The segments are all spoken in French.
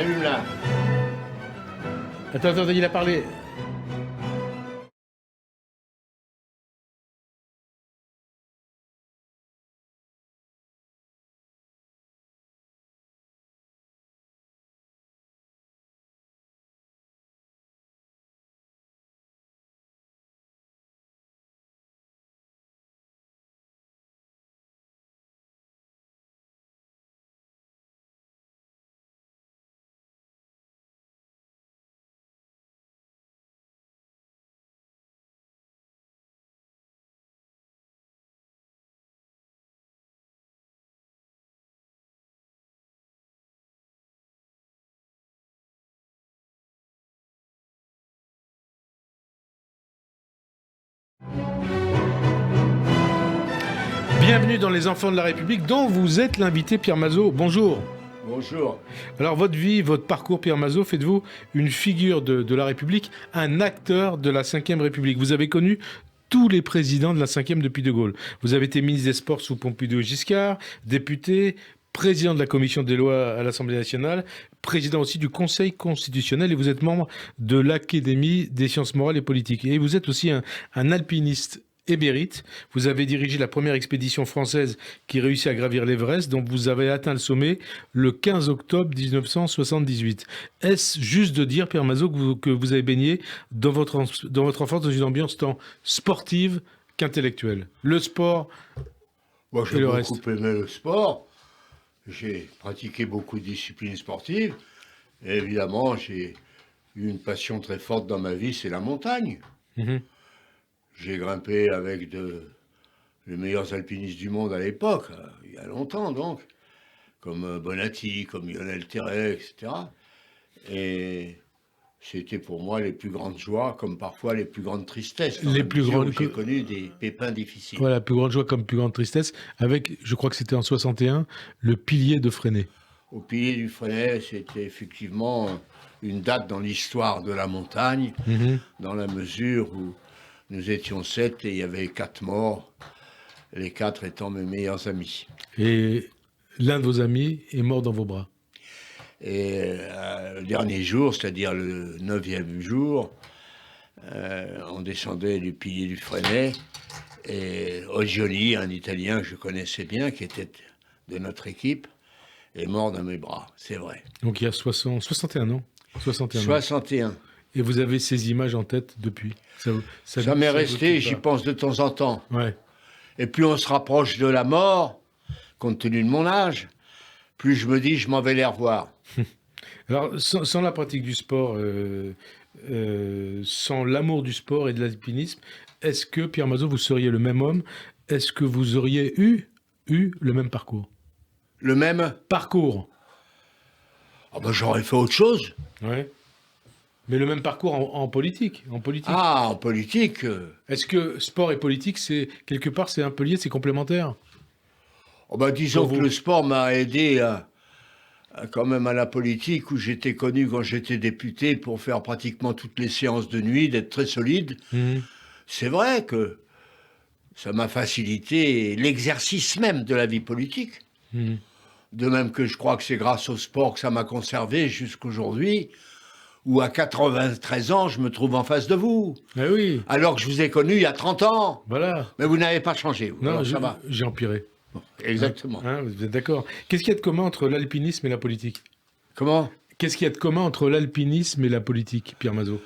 allume là. Attends, il a parlé. Bienvenue dans Les Enfants de la République, dont vous êtes l'invité Pierre Mazeaud. Bonjour. Bonjour. Alors votre vie, votre parcours Pierre Mazeaud, fait de vous une figure de la République, un acteur de la Ve République. Vous avez connu tous les présidents de la Ve depuis De Gaulle. Vous avez été ministre des Sports sous Pompidou et Giscard, député, président de la commission des lois à l'Assemblée nationale, président aussi du Conseil constitutionnel, et vous êtes membre de l'Académie des sciences morales et politiques. Et vous êtes aussi un alpiniste émérite. Vous avez dirigé la première expédition française qui réussit à gravir l'Everest, dont vous avez atteint le sommet le 15 octobre 1978. Est-ce juste de dire, Pierre Mazeaud, que vous avez baigné dans votre enfance dans une ambiance tant sportive qu'intellectuelle? Le sport Moi, et j'ai le beaucoup reste. aimé le sport. J'ai pratiqué beaucoup de disciplines sportives. Et évidemment, j'ai eu une passion très forte dans ma vie, c'est la montagne. Mhm. J'ai grimpé avec les meilleurs alpinistes du monde à l'époque, il y a longtemps donc, comme Bonatti, comme Lionel Terray, etc. Et c'était pour moi les plus grandes joies, comme parfois les plus grandes tristesses, dans Les la plus mesure grandes où j'ai connu des pépins difficiles. Voilà, plus grande joie comme plus grande tristesse, avec, je crois que c'était en 61, le pilier de Freinet. Au pilier du Freinet, c'était effectivement une date dans l'histoire de la montagne, Mhm. dans la mesure où nous étions 7 et il y avait 4 morts, les 4 étant mes meilleurs amis. Et l'un de vos amis est mort dans vos bras. Et le dernier jour, c'est-à-dire le 9e jour, on descendait du pilier du Freinet et Oggioni, un Italien que je connaissais bien, qui était de notre équipe, est mort dans mes bras, c'est vrai. Donc il y a 61 ans. 61 ans. 61. Et vous avez ces images en tête depuis. Ça m'est vous resté, quitte j'y pas. pense de temps en temps. Ouais. Et plus on se rapproche de la mort, compte tenu de mon âge, plus je me dis je m'en vais les revoir. Alors, sans la pratique du sport, sans l'amour du sport et de l'alpinisme, est-ce que, Pierre Mazeaud, vous seriez le même homme? Est-ce que vous auriez eu le même parcours? Le même, Parcours. ah ben j'aurais fait autre chose. Ouais. Mais le même parcours en politique. En politique. Ah, en politique, Est-ce que sport et politique, c'est quelque part, c'est un peu lié, c'est complémentaire? oh ben disons Pour que vous. le sport m'a aidé quand même à la politique, où j'étais connu quand j'étais député pour faire pratiquement toutes les séances de nuit, d'être très solide. Mhm. C'est vrai que ça m'a facilité l'exercice même de la vie politique. Mhm. De même que je crois que c'est grâce au sport que ça m'a conservé jusqu'aujourd'hui, où à 93 ans, je me trouve en face de vous. Ah oui, Alors que je vous ai connu il y a 30 ans. voilà. Mais vous n'avez pas changé, vous. Non, Alors ça va. j'ai empiré. Exactement. Hein, vous êtes d'accord. Qu'est-ce qu'il y a de commun entre l'alpinisme et la politique? Comment? Qu'est-ce qu'il y a de commun entre l'alpinisme et la politique, Pierre Mazeaud?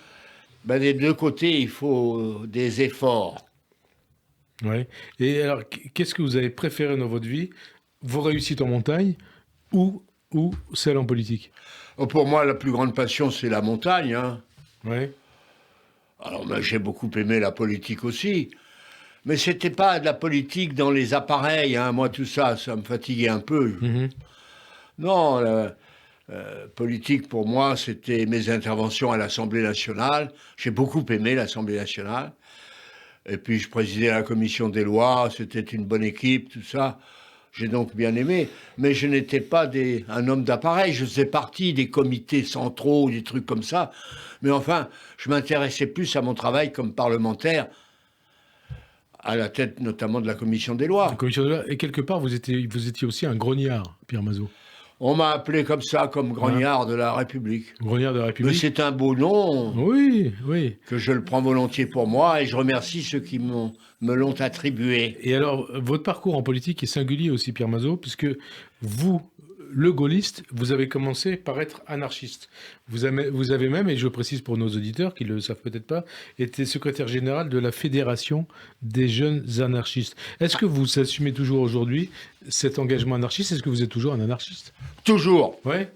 Ben, des deux côtés, il faut des efforts. Ouais. Et alors, qu'est-ce que vous avez préféré dans votre vie? Vos réussites en montagne ou celles en politique? Oh, pour moi, la plus grande passion, c'est la montagne. Hein. Ouais. Alors, ben, j'ai beaucoup aimé la politique aussi. Mais c'était pas de la politique dans les appareils. Hein. Moi, tout ça, ça me fatiguait un peu. Mhm. Non, la politique, pour moi, c'était mes interventions à l'Assemblée nationale. J'ai beaucoup aimé l'Assemblée nationale. Et puis, je présidais la commission des lois. C'était une bonne équipe, tout ça. J'ai donc bien aimé. Mais je n'étais pas un homme d'appareil. Je faisais partie des comités centraux, des trucs comme ça. Mais enfin, je m'intéressais plus à mon travail comme parlementaire, à la tête notamment de la commission des La lois. commission de loi. Et quelque part, vous étiez aussi un grognard, Pierre Mazeaud. On m'a appelé comme ça, comme grognard de la République. Grognard de la Mais République. c'est un beau nom Oui, oui. que je le prends volontiers pour moi et je remercie ceux qui me l'ont attribué. Et alors, votre parcours en politique est singulier aussi, Pierre Mazot, puisque vous, le gaulliste, vous avez commencé par être anarchiste. Vous avez même, et je précise pour nos auditeurs qui ne le savent peut-être pas, été secrétaire général de la Fédération des jeunes anarchistes. Est-ce que vous assumez toujours aujourd'hui cet engagement anarchiste? Est-ce que vous êtes toujours un anarchiste? Toujours. Ouais.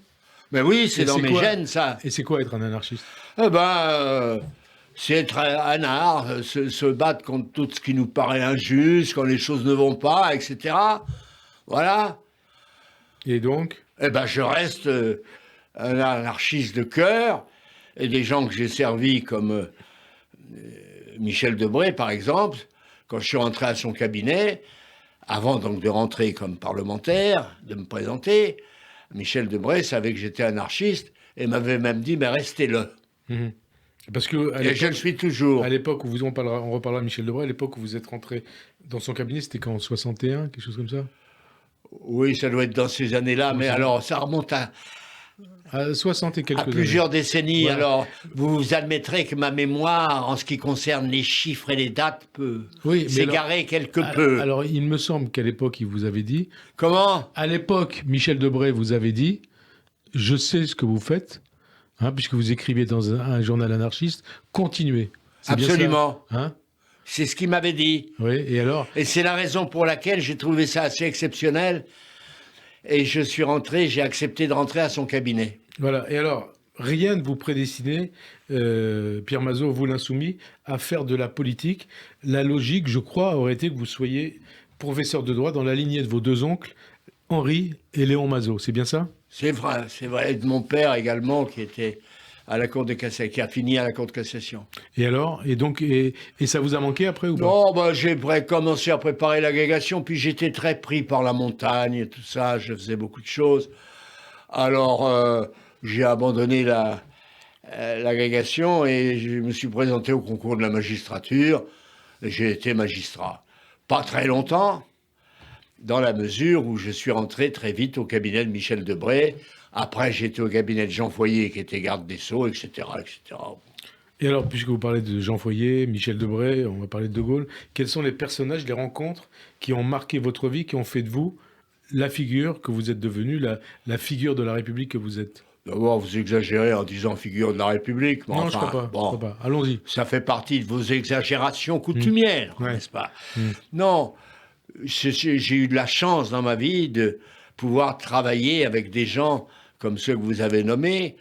Mais oui, c'est Et dans c'est mes quoi gènes, ça. Et c'est quoi être un anarchiste? Eh ben, c'est être anard, se battre contre tout ce qui nous paraît injuste, quand les choses ne vont pas, etc. Voilà. Et donc? Eh ben, je reste un anarchiste de cœur, et des gens que j'ai servis comme Michel Debré, par exemple, quand je suis rentré à son cabinet, avant donc de rentrer comme parlementaire, de me présenter, Michel Debré savait que j'étais anarchiste et m'avait même dit, mais restez-le. Mhm. Parce que Et je le suis toujours. à l'époque où on reparlera de Michel Debré, à l'époque où vous êtes rentré dans son cabinet, c'était quand, en 61, quelque chose comme ça? Oui, ça doit être dans ces années-là, mais alors ça remonte à 60 et quelques années. plusieurs décennies. Voilà. Alors, vous admettrez que ma mémoire, en ce qui concerne les chiffres et les dates, peut Oui, mais s'égarer quelque peu. alors, il me semble qu'à l'époque, il vous avait dit... Comment? À l'époque, Michel Debré vous avait dit « Je sais ce que vous faites, hein, puisque vous écriviez dans un journal anarchiste, continuez. » C'est bien ça, Absolument. hein? C'est ce qu'il m'avait dit. Oui, et alors? Et c'est la raison pour laquelle j'ai trouvé ça assez exceptionnel. Et je suis rentré, j'ai accepté de rentrer à son cabinet. Voilà. Et alors, rien ne vous prédestinait, Pierre Mazot, vous l'insoumis, à faire de la politique. La logique, je crois, aurait été que vous soyez professeur de droit dans la lignée de vos deux oncles, Henri et Léon Mazot. C'est bien ça? C'est vrai. De mon père également, qui était à la Cour de cassation, qui a fini à la Cour de cassation. Et alors? Et donc, et ça vous a manqué après ou pas? Non, j'ai commencé à préparer l'agrégation, puis j'étais très pris par la montagne et tout ça, je faisais beaucoup de choses. Alors, j'ai abandonné l'agrégation et je me suis présenté au concours de la magistrature et j'ai été magistrat. Pas très longtemps, dans la mesure où je suis rentré très vite au cabinet de Michel Debré. Après, j'étais au cabinet de Jean Foyer, qui était garde des Sceaux, etc., etc. Et alors, puisque vous parlez de Jean Foyer, Michel Debré, on va parler de De Gaulle, quels sont les personnages, les rencontres qui ont marqué votre vie, qui ont fait de vous la figure que vous êtes devenue, la figure de la République que vous êtes? D'abord, vous exagérez en disant figure de la République. Mais Non, enfin, je ne crois pas. bon, Je crois pas. Allons-y. ça fait partie de vos exagérations coutumières, Ouais. n'est-ce pas? Non, j'ai eu de la chance dans ma vie de pouvoir travailler avec des gens comme ceux que vous avez nommés.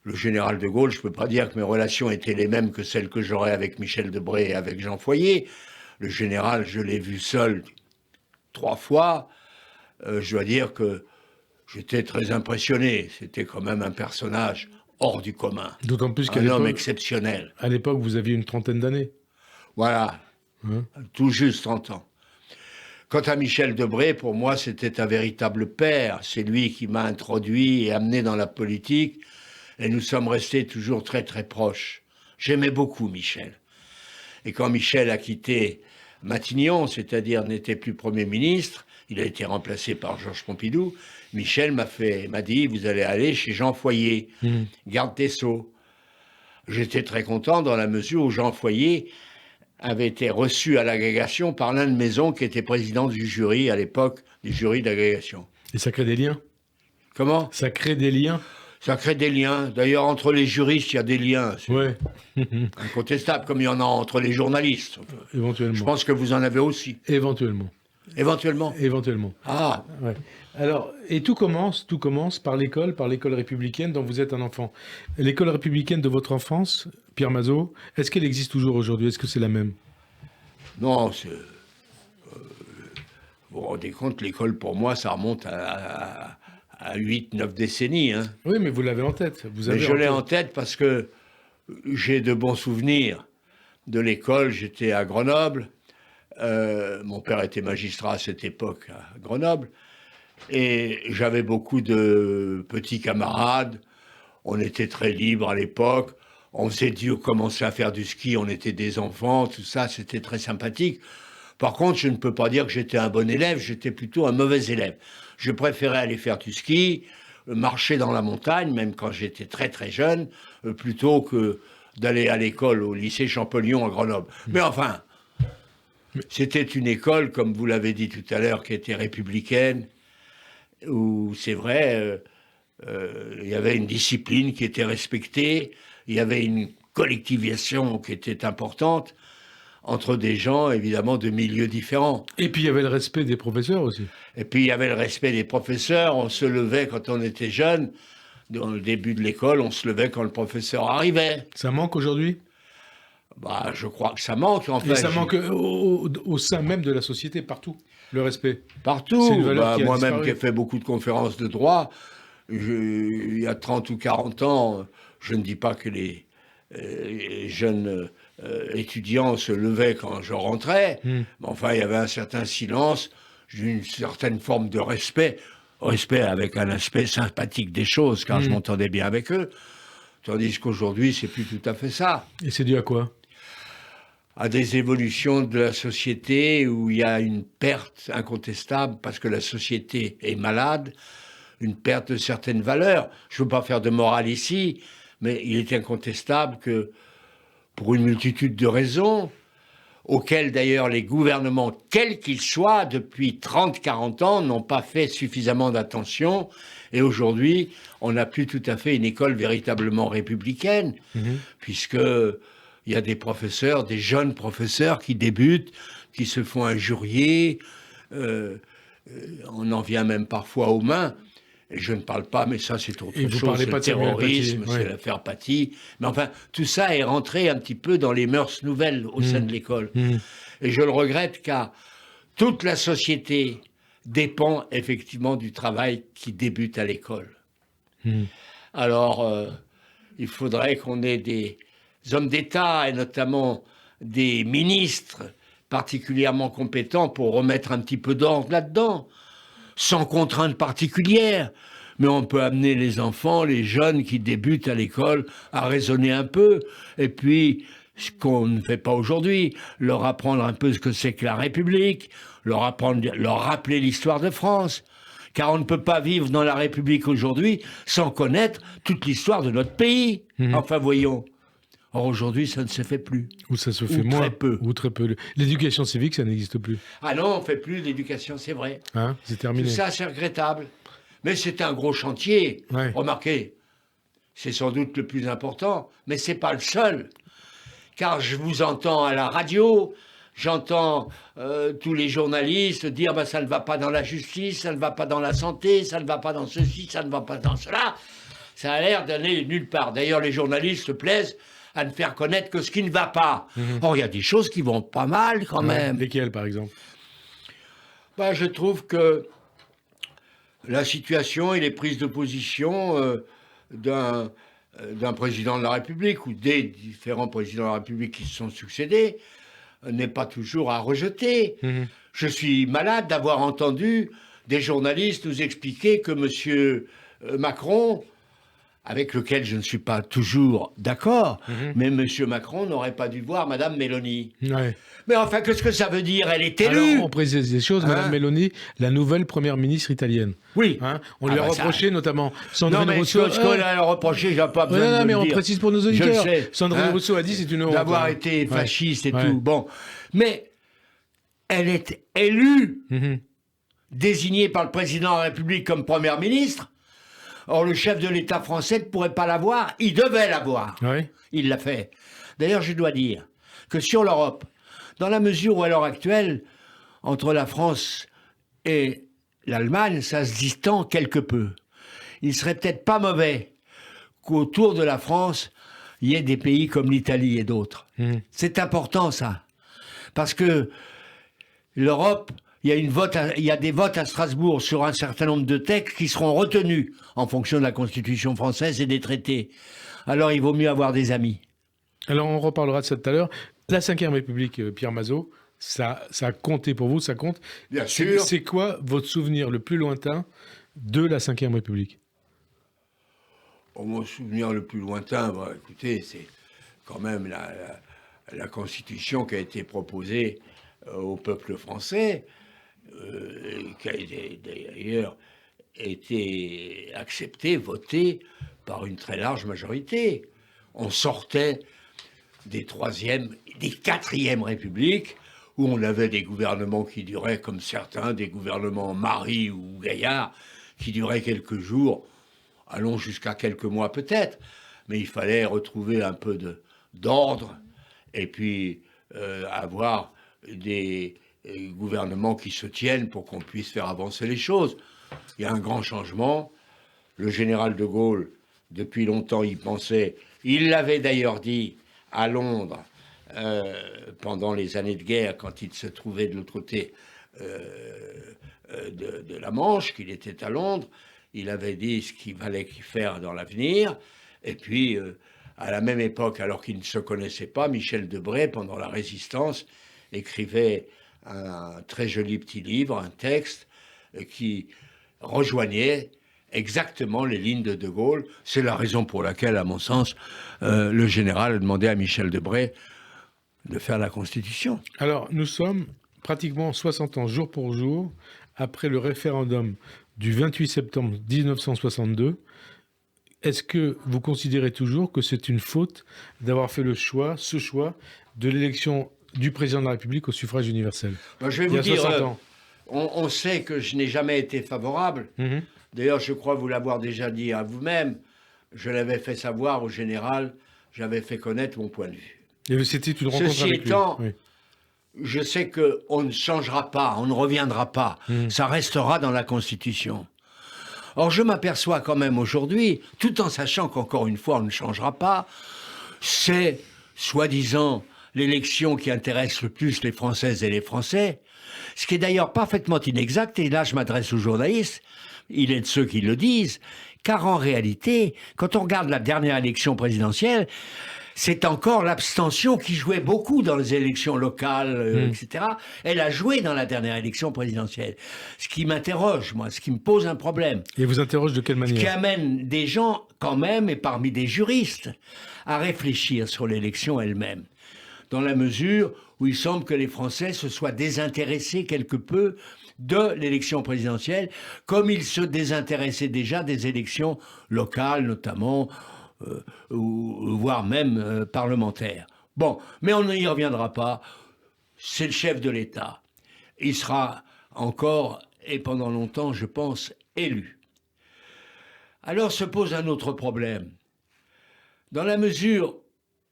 Le général de Gaulle, je ne peux pas dire que mes relations étaient les mêmes que celles que j'aurais avec Michel Debré et avec Jean Foyer. Le général, je l'ai vu seul 3 fois. Je dois dire que j'étais très impressionné. C'était quand même un personnage hors du commun. D'autant plus qu'à Un homme l'époque, exceptionnel. à l'époque, vous aviez une trentaine d'années. Voilà, Hein? tout juste 30 ans. Quant à Michel Debré, pour moi, c'était un véritable père. C'est lui qui m'a introduit et amené dans la politique. Et nous sommes restés toujours très, très proches. J'aimais beaucoup Michel. Et quand Michel a quitté Matignon, c'est-à-dire n'était plus Premier ministre, il a été remplacé par Georges Pompidou, Michel m'a dit, vous allez aller chez Jean Foyer, garde des Sceaux. J'étais très content dans la mesure où Jean Foyer avait été reçu à l'agrégation par l'un de mes oncles qui était président du jury à l'époque, du jury d'agrégation. Et ça crée des liens. Comment? Ça crée des liens. Ça crée des liens. D'ailleurs, entre les juristes, il y a des liens. C'est Ouais, incontestable, comme il y en a entre les journalistes. éventuellement. Je pense que vous en avez aussi. Éventuellement. Éventuellement. Éventuellement. Ah, Ouais. Alors, et tout commence par l'école républicaine dont vous êtes un enfant. L'école républicaine de votre enfance, Pierre Mazot, est-ce qu'elle existe toujours aujourd'hui? Est-ce que c'est la même? non, vous vous rendez compte, l'école, pour moi, ça remonte à 8-9 décennies. Hein. Oui, mais vous l'avez en tête. Vous Mais avez je l'ai en tête parce que j'ai de bons souvenirs de l'école. J'étais à Grenoble. Mon père était magistrat à cette époque à Grenoble. Et j'avais beaucoup de petits camarades. On était très libres à l'époque. On commençait à faire du ski. On était des enfants, tout ça. C'était très sympathique. Par contre, je ne peux pas dire que j'étais un bon élève. J'étais plutôt un mauvais élève. Je préférais aller faire du ski, marcher dans la montagne, même quand j'étais très très jeune, plutôt que d'aller à l'école au lycée Champollion à Grenoble. Mais enfin, c'était une école, comme vous l'avez dit tout à l'heure, qui était républicaine, où c'est vrai, il y avait une discipline qui était respectée, il y avait une collectivisation qui était importante, entre des gens, évidemment, de milieux différents. Et puis il y avait le respect des professeurs aussi. Et puis il y avait le respect des professeurs, on se levait quand on était jeune, dans le début de l'école, on se levait quand le professeur arrivait. Ça manque aujourd'hui? Bah, je crois que ça manque, en fait. Et ça manque au sein même de la société, partout, le respect. Partout. C'est une valeur qui a moi-même disparu. qui ai fait beaucoup de conférences de droit, il y a 30 ou 40 ans, je ne dis pas que les jeunes étudiants se levaient quand je rentrais, mais enfin, il y avait un certain silence, une certaine forme de respect avec un aspect sympathique des choses, car je m'entendais bien avec eux. Tandis qu'aujourd'hui, c'est plus tout à fait ça. Et c'est dû à quoi? À des évolutions de la société où il y a une perte incontestable, parce que la société est malade, une perte de certaines valeurs. Je ne veux pas faire de morale ici, mais il est incontestable que, pour une multitude de raisons, auxquelles d'ailleurs les gouvernements, quels qu'ils soient, depuis 30-40 ans, n'ont pas fait suffisamment d'attention. Et aujourd'hui, on n'a plus tout à fait une école véritablement républicaine, puisque il y a des professeurs, des jeunes professeurs qui débutent, qui se font injurier, on en vient même parfois aux mains. Et je ne parle pas, mais ça c'est autre chose, c'est le terrorisme, c'est l'affaire Paty. Mais enfin, tout ça est rentré un petit peu dans les mœurs nouvelles au sein de l'école. Et je le regrette car toute la société dépend effectivement du travail qui débute à l'école. Alors, il faudrait qu'on ait des hommes d'État et notamment des ministres particulièrement compétents pour remettre un petit peu d'ordre là-dedans, sans contrainte particulière. Mais on peut amener les enfants, les jeunes qui débutent à l'école à raisonner un peu, et puis, ce qu'on ne fait pas aujourd'hui, leur apprendre un peu ce que c'est que la République, leur rappeler l'histoire de France. Car on ne peut pas vivre dans la République aujourd'hui sans connaître toute l'histoire de notre pays. Enfin, voyons. Or, aujourd'hui, ça ne se fait plus. Ou ça se fait moins. Très peu. Ou très peu. L'éducation civique, ça n'existe plus. Ah non, on ne fait plus l'éducation, c'est vrai. Hein, c'est terminé. Tout ça, c'est regrettable. Mais c'est un gros chantier. Ouais. Remarquez, c'est sans doute le plus important, mais ce n'est pas le seul. Car je vous entends à la radio, j'entends tous les journalistes dire bah, ça ne va pas dans la justice, ça ne va pas dans la santé, ça ne va pas dans ceci, ça ne va pas dans cela. Ça a l'air d'aller nulle part. D'ailleurs, les journalistes se plaisent à ne faire connaître que ce qui ne va pas. Or, il y a des choses qui vont pas mal quand même. Lesquelles, par exemple? Bah, je trouve que la situation et les prises de position d'un président de la République ou des différents présidents de la République qui se sont succédés n'est pas toujours à rejeter. Je suis malade d'avoir entendu des journalistes nous expliquer que M. Macron, avec lequel je ne suis pas toujours d'accord, mais M. Macron n'aurait pas dû voir Mme Mélanie. Ouais. Mais enfin, qu'est-ce que ça veut dire? Elle est élue. Alors, on précise des choses. Mme Mélanie, la nouvelle première ministre italienne. Oui. Hein, on lui a reproché notamment. Sandrine Rousseau. Ce qu'on a reproché, j'ai pas besoin de le mais dire. on précise pour nos auditeurs. Je le sais. Sandrine Rousseau a dit c'est une honte. D'avoir été fasciste et tout. Bon. Mais elle est élue, désignée par le président de la République comme première ministre. Or, le chef de l'État français ne pourrait pas l'avoir. Il devait l'avoir. Ouais. Il l'a fait. D'ailleurs, je dois dire que sur l'Europe, dans la mesure où à l'heure actuelle, entre la France et l'Allemagne, ça se distend quelque peu. Il serait peut-être pas mauvais qu'autour de la France, il y ait des pays comme l'Italie et d'autres. C'est important, ça. Parce que l'Europe, il y a des votes à Strasbourg sur un certain nombre de textes qui seront retenus en fonction de la Constitution française et des traités. Alors, il vaut mieux avoir des amis. Alors, on reparlera de ça tout à l'heure. La Ve République, Pierre Mazeaud, ça a compté pour vous, ça compte. Bien sûr. C'est quoi votre souvenir le plus lointain de la Ve République? Mon souvenir le plus lointain, bah, écoutez, c'est quand même la Constitution qui a été proposée au peuple français qui a d'ailleurs été accepté, voté par une très large majorité. On sortait des 3e, des 4e républiques, où on avait des gouvernements qui duraient, comme certains, des gouvernements Marie ou Gaillard, qui duraient quelques jours, allons jusqu'à quelques mois peut-être, mais il fallait retrouver un peu d'ordre, et puis avoir des gouvernements qui se tiennent pour qu'on puisse faire avancer les choses. Il y a un grand changement. Le général de Gaulle, depuis longtemps, y pensait. Il l'avait d'ailleurs dit à Londres pendant les années de guerre, quand il se trouvait de l'autre côté de la Manche, qu'il était à Londres. Il avait dit ce qu'il fallait faire dans l'avenir. Et puis, à la même époque, alors qu'ils ne se connaissaient pas, Michel Debré, pendant la Résistance, écrivait un très joli petit livre, un texte qui rejoignait exactement les lignes de Gaulle. C'est la raison pour laquelle, à mon sens, le général a demandé à Michel Debré de faire la Constitution. Alors, nous sommes pratiquement 60 ans, jour pour jour, après le référendum du 28 septembre 1962. Est-ce que vous considérez toujours que c'est une faute d'avoir fait ce choix de l'élection du président de la République au suffrage universel? Je vais vous dire, on sait que je n'ai jamais été favorable. D'ailleurs, je crois vous l'avoir déjà dit à vous-même. Je l'avais fait savoir au général, j'avais fait connaître mon point de vue. Et c'était une rencontre Ceci avec étant, lui. Oui. Je sais qu'on ne changera pas, on ne reviendra pas. Ça restera dans la Constitution. Or, je m'aperçois quand même aujourd'hui, tout en sachant qu'encore une fois, on ne changera pas, c'est, soi-disant, l'élection qui intéresse le plus les Françaises et les Français, ce qui est d'ailleurs parfaitement inexact, et là je m'adresse aux journalistes, il est de ceux qui le disent, car en réalité, quand on regarde la dernière élection présidentielle, c'est encore l'abstention qui jouait beaucoup dans les élections locales, etc. Elle a joué dans la dernière élection présidentielle. Ce qui m'interroge, moi, ce qui me pose un problème. Et vous interroge de quelle manière? Ce qui amène des gens, quand même, et parmi des juristes, à réfléchir sur l'élection elle-même. Dans la mesure où il semble que les Français se soient désintéressés quelque peu de l'élection présidentielle, comme ils se désintéressaient déjà des élections locales, notamment, voire même parlementaires. Bon, mais on n'y reviendra pas. C'est le chef de l'État. Il sera encore, et pendant longtemps, je pense, élu. Alors se pose un autre problème. Dans la mesure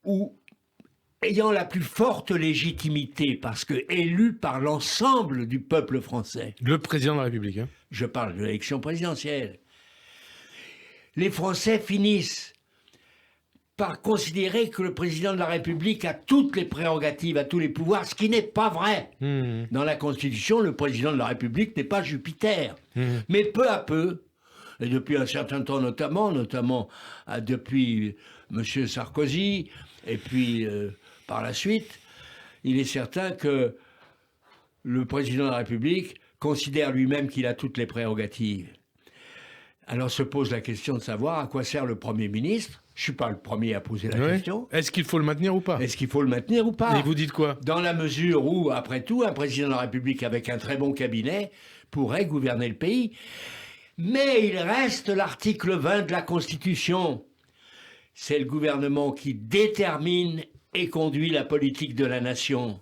où, ayant la plus forte légitimité, parce que élu par l'ensemble du peuple français. Le président de la République. Je parle de l'élection présidentielle. Les Français finissent par considérer que le président de la République a toutes les prérogatives, a tous les pouvoirs, ce qui n'est pas vrai. Dans la Constitution, le président de la République n'est pas Jupiter. Mais peu à peu, et depuis un certain temps notamment depuis M. Sarkozy, et puis par la suite, il est certain que le président de la République considère lui-même qu'il a toutes les prérogatives. Alors se pose la question de savoir à quoi sert le Premier ministre. Je ne suis pas le premier à poser la question. Est-ce qu'il faut le maintenir ou pas? Est-ce qu'il faut le maintenir ou pas? Et vous dites quoi? Dans la mesure où, après tout, un président de la République avec un très bon cabinet pourrait gouverner le pays. Mais il reste l'article 20 de la Constitution. C'est le gouvernement qui détermine et conduit la politique de la nation.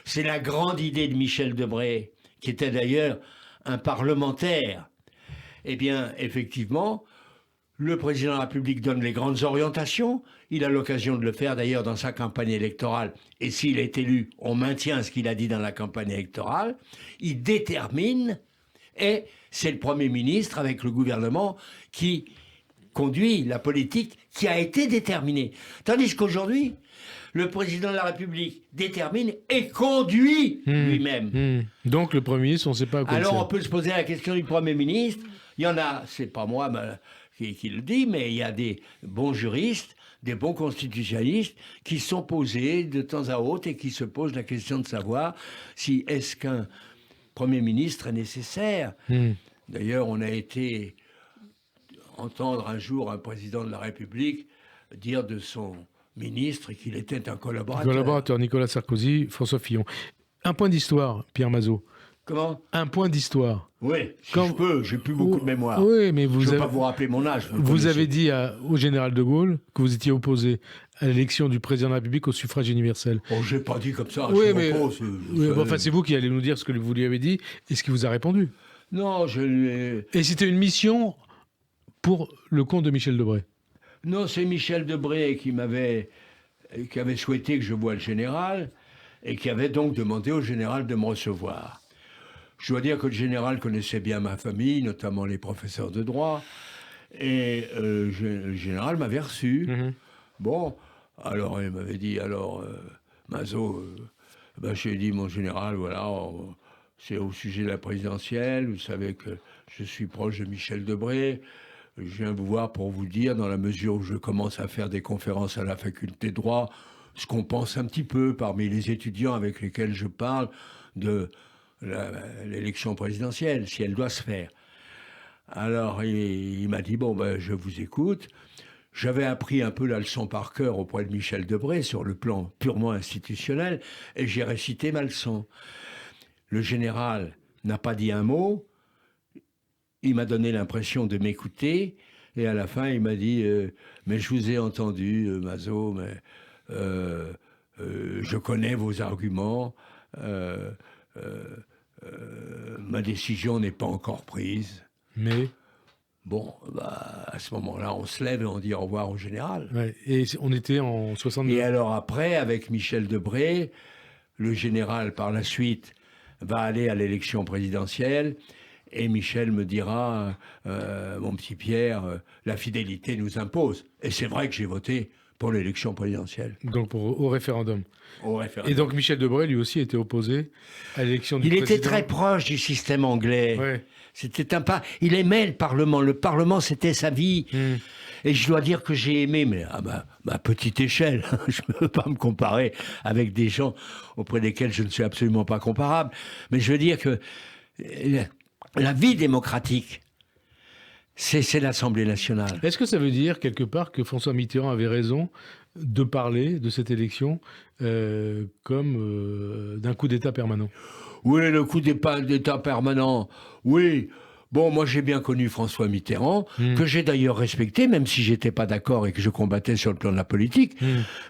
C'est la grande idée de Michel Debré, qui était d'ailleurs un parlementaire. Eh bien, effectivement, le président de la République donne les grandes orientations. Il a l'occasion de le faire d'ailleurs dans sa campagne électorale. Et s'il est élu, on maintient ce qu'il a dit dans la campagne électorale. Il détermine, et c'est le Premier ministre avec le gouvernement qui conduit la politique qui a été déterminée. Tandis qu'aujourd'hui, le président de la République détermine et conduit lui-même. Donc le Premier ministre, on ne sait pas à quoi Alors il on peut se poser la question du Premier ministre. Il y en a, c'est pas moi qui le dis, mais il y a des bons juristes, des bons constitutionnalistes qui sont posés de temps à autre et qui se posent la question de savoir si est-ce qu'un Premier ministre est nécessaire. D'ailleurs, on a été entendre un jour un président de la République dire de son ministre qu'il était un collaborateur. Collaborateur, Nicolas Sarkozy, François Fillon. Un point d'histoire, Pierre Mazeaud. Comment? Un point d'histoire. Oui, si Quand- je peux, j'ai plus beaucoup de mémoire. Oui, mais Je vous ne veux avez, pas vous rappeler mon âge. le vous connaissez. avez dit au général de Gaulle que vous étiez opposé à l'élection du président de la République au suffrage universel. Oh, j'ai pas dit comme ça. Oui, je suis mais opposé, oui, bon, enfin, c'est vous qui allez nous dire ce que vous lui avez dit et ce qu'il vous a répondu. Non, je lui ai... Et c'était une mission pour le compte de Michel Debré. Non, c'est Michel Debré qui avait souhaité que je voie le général et qui avait donc demandé au général de me recevoir. Je dois dire que le général connaissait bien ma famille, notamment les professeurs de droit, et le général m'avait reçu. Mhm. Bon, alors il m'avait dit, Mazot, ben, j'ai dit, mon général, voilà, c'est au sujet de la présidentielle, vous savez que je suis proche de Michel Debré, je viens vous voir pour vous dire, dans la mesure où je commence à faire des conférences à la faculté de droit, ce qu'on pense un petit peu parmi les étudiants avec lesquels je parle de l'élection présidentielle, si elle doit se faire. Alors il m'a dit, bon, ben, je vous écoute. J'avais appris un peu la leçon par cœur auprès de Michel Debré sur le plan purement institutionnel et j'ai récité ma leçon. Le général n'a pas dit un mot, il m'a donné l'impression de m'écouter et à la fin il m'a dit mais je vous ai entendu Mazot, mais je connais vos arguments, ma décision n'est pas encore prise. Mais Bon, bah, à ce moment-là, on se lève et on dit au revoir au général. ouais, et on était en 62. Et alors après, avec Michel Debré, le général, par la suite, va aller à l'élection présidentielle. Et Michel me dira, mon petit Pierre, la fidélité nous impose. Et c'est vrai que j'ai voté pour l'élection présidentielle. Donc au référendum. Au référendum. Et donc Michel Debré, lui aussi, était opposé à l'élection du Il président. était très proche du système anglais. Ouais. C'était un pas. Il aimait le Parlement. Le Parlement, c'était sa vie. Et je dois dire que j'ai aimé, mais à ma petite échelle, je ne peux pas me comparer avec des gens auprès desquels je ne suis absolument pas comparable. Mais je veux dire que la vie démocratique, c'est l'Assemblée nationale. Est-ce que ça veut dire, quelque part, que François Mitterrand avait raison de parler de cette élection comme d'un coup d'État permanent? Oui, le coup d'État permanent, oui. Bon, moi j'ai bien connu François Mitterrand, que j'ai d'ailleurs respecté, même si j'étais pas d'accord et que je combattais sur le plan de la politique.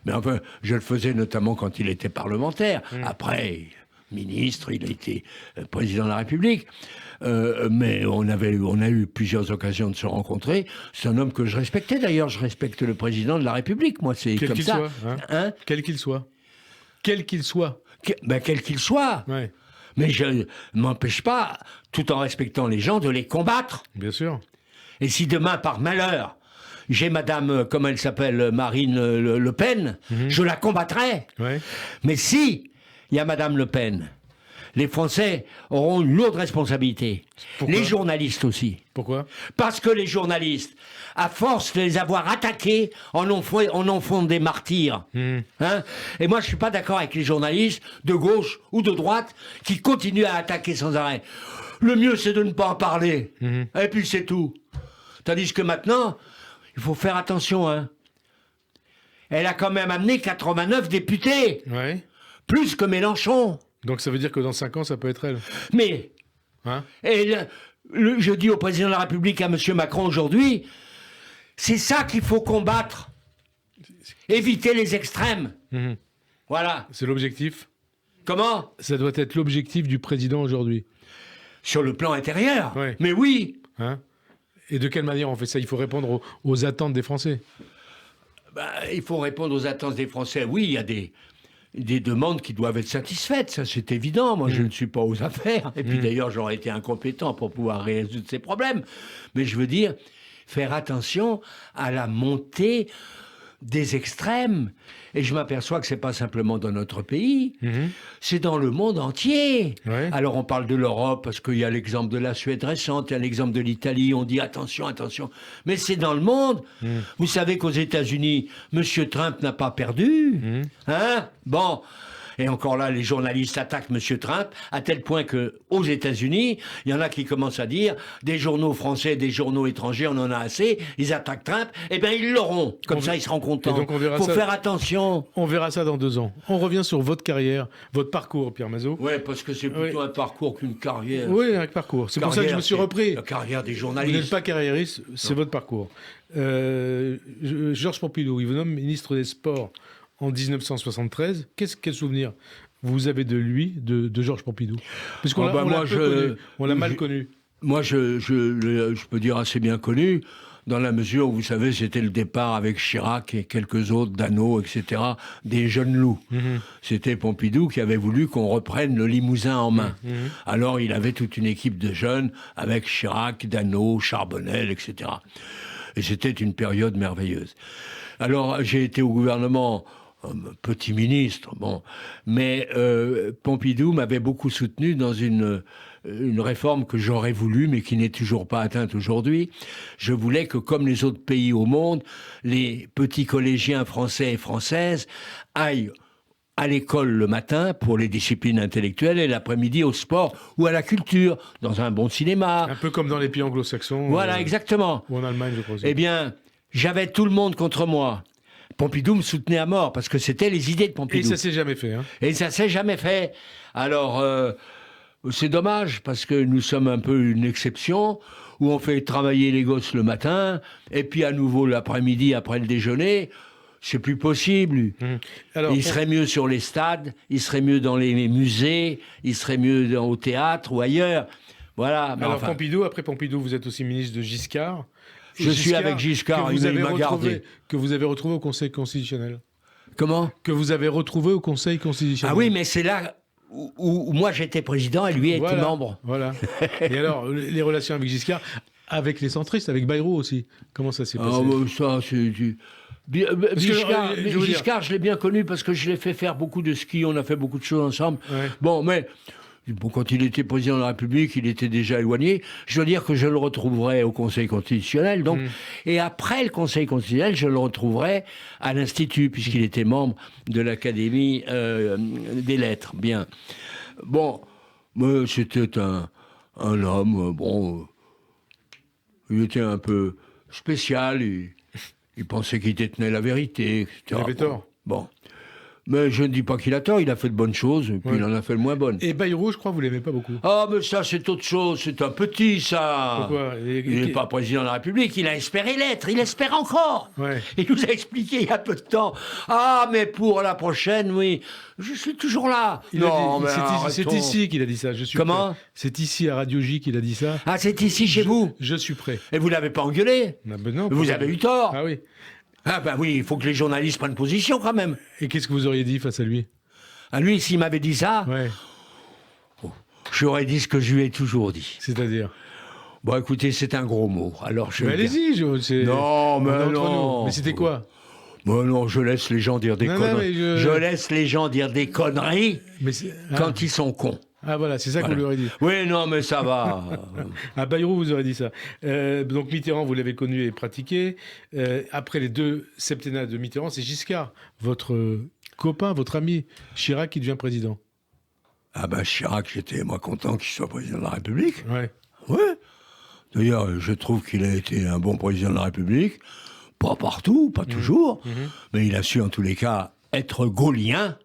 Mais enfin, je le faisais notamment quand il était parlementaire. Après, ministre, il a été président de la République. Mais on a eu plusieurs occasions de se rencontrer. C'est un homme que je respectais. D'ailleurs, je respecte le président de la République. Moi, c'est Quel comme qu'il ça. soit, hein. Quel qu'il soit. Quel qu'il soit. Quel qu'il soit. Ouais. Mais je ne m'empêche pas, tout en respectant les gens, de les combattre. Bien sûr. Et si demain, par malheur, j'ai madame, comment elle s'appelle, Marine Le Pen, je la combattrai. Ouais. Mais si il y a madame Le Pen, les Français auront une lourde responsabilité. Pourquoi? Les journalistes aussi. Pourquoi? Parce que les journalistes, à force de les avoir attaqués, en font des martyrs. Hein? Et moi, je ne suis pas d'accord avec les journalistes de gauche ou de droite qui continuent à attaquer sans arrêt. Le mieux, c'est de ne pas en parler. Et puis, c'est tout. Tandis que maintenant, il faut faire attention. Hein? Elle a quand même amené 89 députés. Ouais. Plus que Mélenchon. Donc ça veut dire que dans 5 ans, ça peut être elle. Mais, Hein? et je dis au président de la République, à M. Macron aujourd'hui, c'est ça qu'il faut combattre. Éviter les extrêmes. Voilà. C'est l'objectif. Comment? Ça doit être l'objectif du président aujourd'hui. Sur le plan intérieur. Ouais. Mais oui. Hein? Et de quelle manière on fait ça? Il faut répondre aux attentes des Français. Il faut répondre aux attentes des Français. Oui, il y a des demandes qui doivent être satisfaites, ça c'est évident. Moi, je ne suis pas aux affaires. Et puis d'ailleurs, j'aurais été incompétent pour pouvoir résoudre ces problèmes. Mais je veux dire, faire attention à la montée des extrêmes. Et je m'aperçois que c'est pas simplement dans notre pays, c'est dans le monde entier. Ouais. Alors on parle de l'Europe parce qu'il y a l'exemple de la Suède récente, il y a l'exemple de l'Italie, on dit attention, attention. Mais c'est dans le monde. Vous savez qu'aux États-Unis, M. Trump n'a pas perdu. Hein? Bon. Et encore là, les journalistes attaquent M. Trump, à tel point qu'aux États-Unis, il y en a qui commencent à dire des journaux français, des journaux étrangers, on en a assez, ils attaquent Trump, eh bien ils l'auront. Comme ça, ils seront contents. Il faut faire attention. On verra ça dans 2 ans. On revient sur votre carrière, votre parcours, Pierre Mazot. Oui, parce que c'est plutôt un parcours qu'une carrière. Oui, un parcours. C'est pour ça que je me suis repris. La carrière des journalistes. Vous n'êtes pas carriériste, c'est votre parcours. Georges Pompidou, il vous nomme ministre des Sports en 1973. Quel souvenir vous avez de lui, de Georges Pompidou? Parce qu'on l'a mal connu. Moi, je peux dire assez bien connu, dans la mesure où, vous savez, c'était le départ avec Chirac et quelques autres, Dano, etc., des jeunes loups. C'était Pompidou qui avait voulu qu'on reprenne le Limousin en main. Alors, il avait toute une équipe de jeunes, avec Chirac, Dano, Charbonnel, etc. Et c'était une période merveilleuse. Alors, j'ai été au gouvernement, petit ministre, bon, mais Pompidou m'avait beaucoup soutenu dans une réforme que j'aurais voulu, mais qui n'est toujours pas atteinte aujourd'hui. Je voulais que, comme les autres pays au monde, les petits collégiens français et françaises aillent à l'école le matin pour les disciplines intellectuelles et l'après-midi au sport ou à la culture, dans un bon cinéma. Un peu comme dans les pays anglo-saxons. Voilà, exactement. Ou en Allemagne, je crois. Eh bien, j'avais tout le monde contre moi. Pompidou me soutenait à mort, parce que c'était les idées de Pompidou. Et ça s'est jamais fait. Hein. Et ça s'est jamais fait. Alors, c'est dommage, parce que nous sommes un peu une exception, où on fait travailler les gosses le matin, et puis à nouveau l'après-midi, après le déjeuner. C'est plus possible. Alors, il serait mieux sur les stades, il serait mieux dans les musées, il serait mieux au théâtre ou ailleurs. Voilà. Alors, Pompidou, après Pompidou, vous êtes aussi ministre de Giscard. Je suis avec Giscard, il m'a gardé. Que vous avez retrouvé au Conseil constitutionnel. Comment ? Que vous avez retrouvé au Conseil constitutionnel. Ah oui, mais c'est là où moi j'étais président et lui était membre. Voilà. Et alors, les relations avec Giscard, avec les centristes, avec Bayrou aussi, comment ça s'est passé ? Ah, ça, c'est... Giscard, je l'ai bien connu parce que je l'ai fait faire beaucoup de ski, on a fait beaucoup de choses ensemble. Ouais. Bon, mais quand il était président de la République, il était déjà éloigné. Je dois dire que je le retrouverai au Conseil constitutionnel. Donc, et après le Conseil constitutionnel, je le retrouverai à l'Institut, puisqu'il était membre de l'Académie des Lettres. Bien. Bon, mais c'était un homme, il était un peu spécial, il pensait qu'il détenait la vérité, etc. Il avait tort. Bon. Mais je ne dis pas qu'il a tort, il a fait de bonnes choses, et puis il en a fait le moins bonnes. Et Bayrou, je crois, vous l'aimez pas beaucoup. Ah, mais ça, c'est autre chose, c'est un petit, ça. Pourquoi ? Il n'est pas président de la République, il a espéré l'être, il espère encore. Ouais. Il nous a expliqué il y a peu de temps. Ah, mais pour la prochaine, oui, je suis toujours là. C'est ici qu'il a dit ça, je suis Comment ? prêt. C'est ici, à Radio J, qu'il a dit ça. Ah, c'est ici, chez vous ? Je suis prêt. Et vous l'avez pas engueulé ? Non, vous avez eu tort. Ah oui. Ah ben oui, il faut que les journalistes prennent position quand même. Et qu'est-ce que vous auriez dit face à lui ? À lui, s'il m'avait dit ça, j'aurais dit ce que je lui ai toujours dit. C'est-à-dire ? Bon, écoutez, c'est un gros mot. Alors, allez-y, Non, mais non. Mais c'était quoi ? Bon, non, je laisse les gens dire des conneries. Je laisse les gens dire des conneries quand ils sont cons. Ah voilà, c'est ça que vous lui aurez dit. Oui, non, mais ça va. À Bayrou, vous aurez dit ça. Donc Mitterrand, vous l'avez connu et pratiqué. Après les 2 septennats de Mitterrand, c'est Giscard, votre copain, votre ami, Chirac, qui devient président. Ah ben Chirac, j'étais moi content qu'il soit président de la République. Ouais. Ouais. D'ailleurs, je trouve qu'il a été un bon président de la République. Pas partout, pas toujours. Mais il a su en tous les cas être gaulien.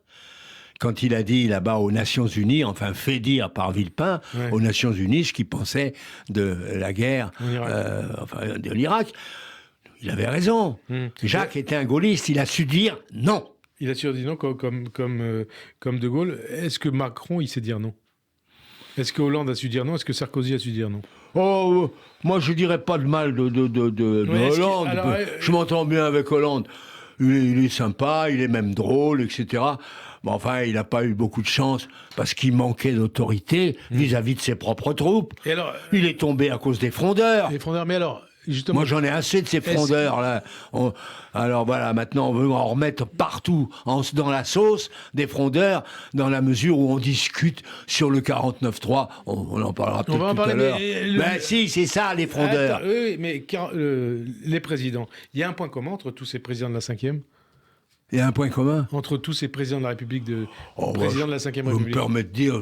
Quand il a dit là-bas aux Nations Unies, enfin fait dire par Villepin, aux Nations Unies, ce qu'il pensait de la guerre de l'Irak, il avait raison. Jacques était un gaulliste, il a su dire non. Il a su dire non comme De Gaulle. Est-ce que Macron, il sait dire non ? Est-ce que Hollande a su dire non ? Est-ce que Sarkozy a su dire non ? Oh, moi je dirais pas de mal de Hollande. Je m'entends bien avec Hollande. Il est sympa, il est même drôle, etc. Mais enfin, il n'a pas eu beaucoup de chance parce qu'il manquait d'autorité vis-à-vis de ses propres troupes. Et alors, il est tombé à cause des frondeurs. Les frondeurs, mais alors, justement... Moi, j'en ai assez de ces frondeurs, là. Alors voilà, maintenant, on veut en remettre partout dans la sauce des frondeurs, dans la mesure où on discute sur le 49.3. On en parlera peut-être tout à l'heure. Ben si, c'est ça, les frondeurs. Attends, oui, mais les présidents, il y a un point commun entre tous ces présidents de la 5e ? Il y a un point commun. Entre tous ces présidents de la République, présidents de la Ve Vous me République. permettez de dire